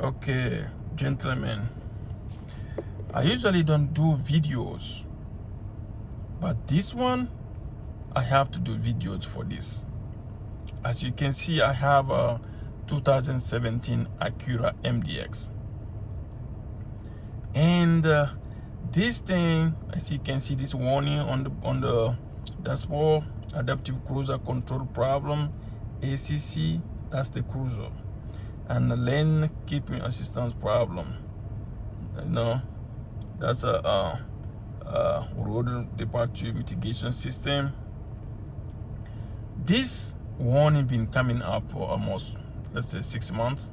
Okay, gentlemen, I usually don't do videos, but this one, I have to do videos for this. As you can see, I have a 2017 Acura MDX. And this thing, as you can see, this warning on the dashboard, adaptive cruiser control problem, ACC, that's the cruiser. And the lane keeping assistance problem, that's a road departure mitigation system. This warning been coming up for almost, let's say, 6 months,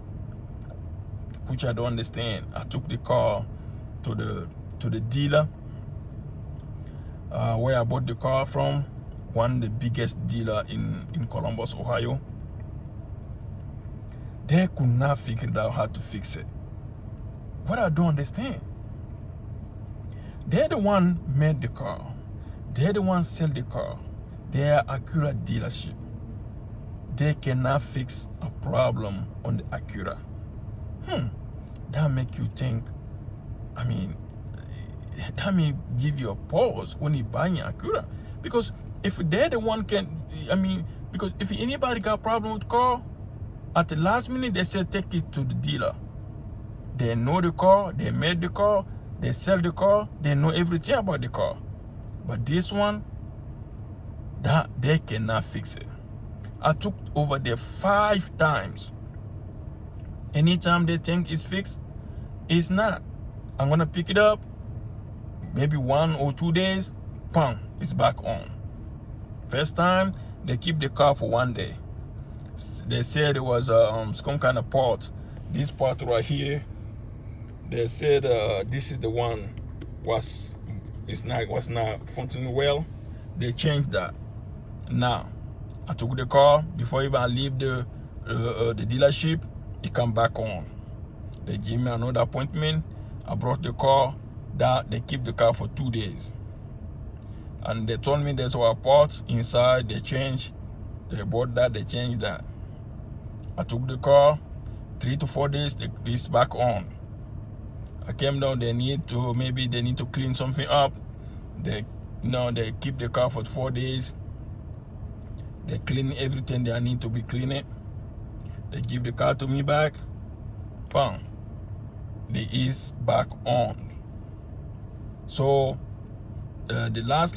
which I don't understand. I took the car to the dealer where I bought the car from, one of the biggest dealer in Columbus, Ohio. They could not figure out how to fix it. What I don't understand, they're the one made the car, they're the one sell the car, they're Acura dealership. They cannot fix a problem on the Acura. That make you think, that may give you a pause when you buying an Acura. Because if they're the one because if anybody got a problem with car, at the last minute they say take it to the dealer. They know the car, they made the car, they sell the car, they know everything about the car. But this one, that they cannot fix it. I took over there 5 times. Anytime they think it's fixed, it's not. I'm gonna pick it up, maybe 1 or 2 days, bam, it's back on. First time, they keep the car for 1 day. They said it was some kind of part. This part right here, they said this is the one was not functioning well. They changed that. Now, I took the car before even I leave the dealership. It come back on. They gave me another appointment. I brought the car. That they keep the car for 2 days, and they told me there's our parts inside. They changed. They bought that. They changed that. I took the car. 3 to 4 days. It's back on. I came down. Maybe they need to clean something up. They keep the car for 4 days. They clean everything that need to be cleaned. They give the car to me back. Bam. It is back on. So the last,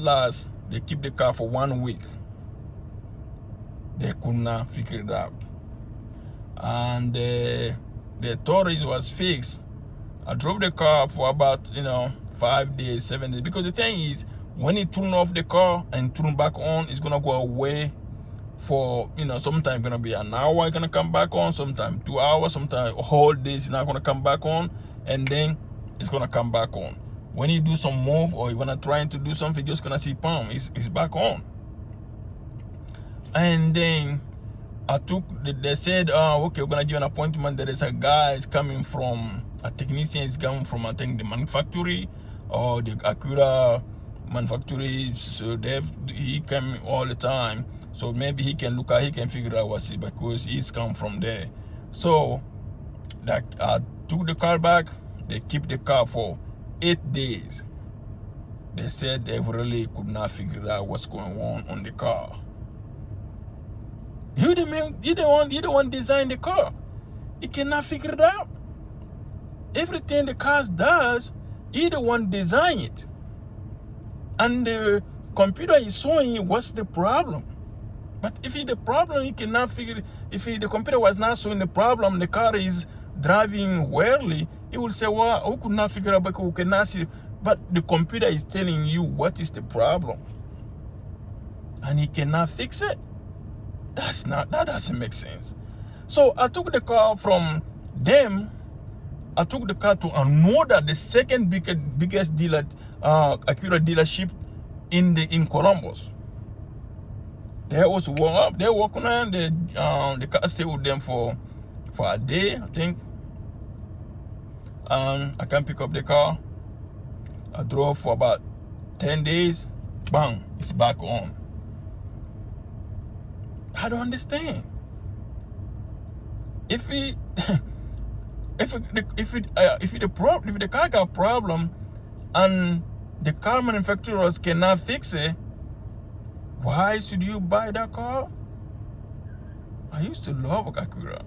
they keep the car for 1 week. They could not figure it out. And the thought it was fixed. I drove the car for about 5 days, 7 days. Because the thing is, when you turn off the car and turn back on, it's gonna go away for sometimes gonna be an hour, it's gonna come back on, sometimes 2 hours, sometimes a whole day it's not gonna come back on, and then it's gonna come back on. When you do some move or you're gonna try to do something, you're just gonna see it's back on. And then they said, okay, we're gonna give an appointment. There is a guy is coming from, a technician is coming from, I think, the manufacturer or the Acura manufacturer. So he come all the time. So maybe he can look at, he can figure out what's it, because he's come from there. So I took the car back. They keep the car for 8 days. They said they really could not figure out what's going on the car. You the one designed the car. You cannot figure it out. Everything the car does, you the one design it. And the computer is showing you what's the problem. But if it's the problem, you cannot figure it. If the computer was not showing the problem, the car is driving weirdly, it will say, well, who could not figure out, because who cannot see. But the computer is telling you what is the problem. And he cannot fix it. That doesn't make sense. So I took the car from them. I took the car to another, the second biggest dealer, Acura dealership in Columbus. They was they're working on the car stayed with them for a day, I think. I can pick up the car. I drove for about 10 days. Bang, it's back on. I don't understand. If if the car got problem and the car manufacturers cannot fix it, why should you buy that car? I used to love Acura.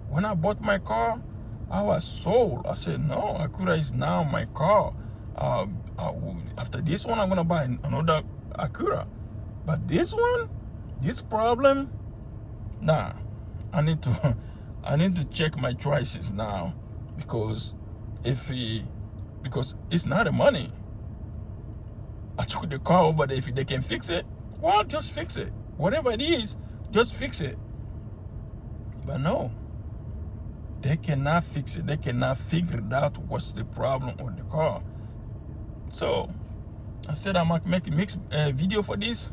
When I bought my car, I was sold. I said, no, Acura is now my car. After this one, I'm gonna buy another Acura. But this one, this problem, nah. I need to check my choices now, because because it's not the money. I took the car over there. If they can fix it, well, just fix it. Whatever it is, just fix it. But no, they cannot fix it. They cannot figure out what's the problem with the car. So I said I might make a mixed video for this.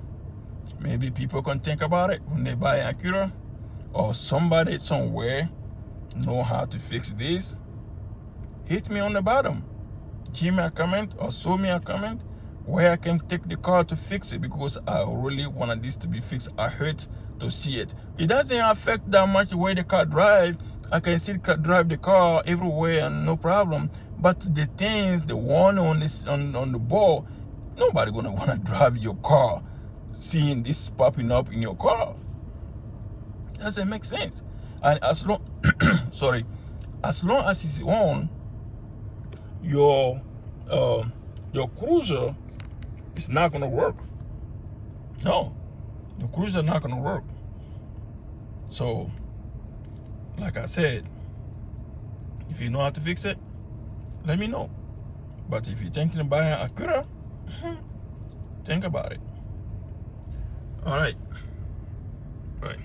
Maybe people can think about it when they buy Acura, or somebody somewhere know how to fix this. Hit me on the bottom, give me a comment or show me a comment where I can take the car to fix it, because I really wanted this to be fixed. I hate to see it. It doesn't affect that much the way the car drive. I can still drive the car everywhere and no problem. But the things, the one on this on the ball, nobody gonna wanna drive your car seeing this popping up in your car. Doesn't make sense. And as long as long as it's on your cruiser, it's not gonna work. No, the cruiser not gonna work. So, like I said, if you know how to fix it, let me know. But if you're thinking of buying an Acura, think about it. All right. Bye.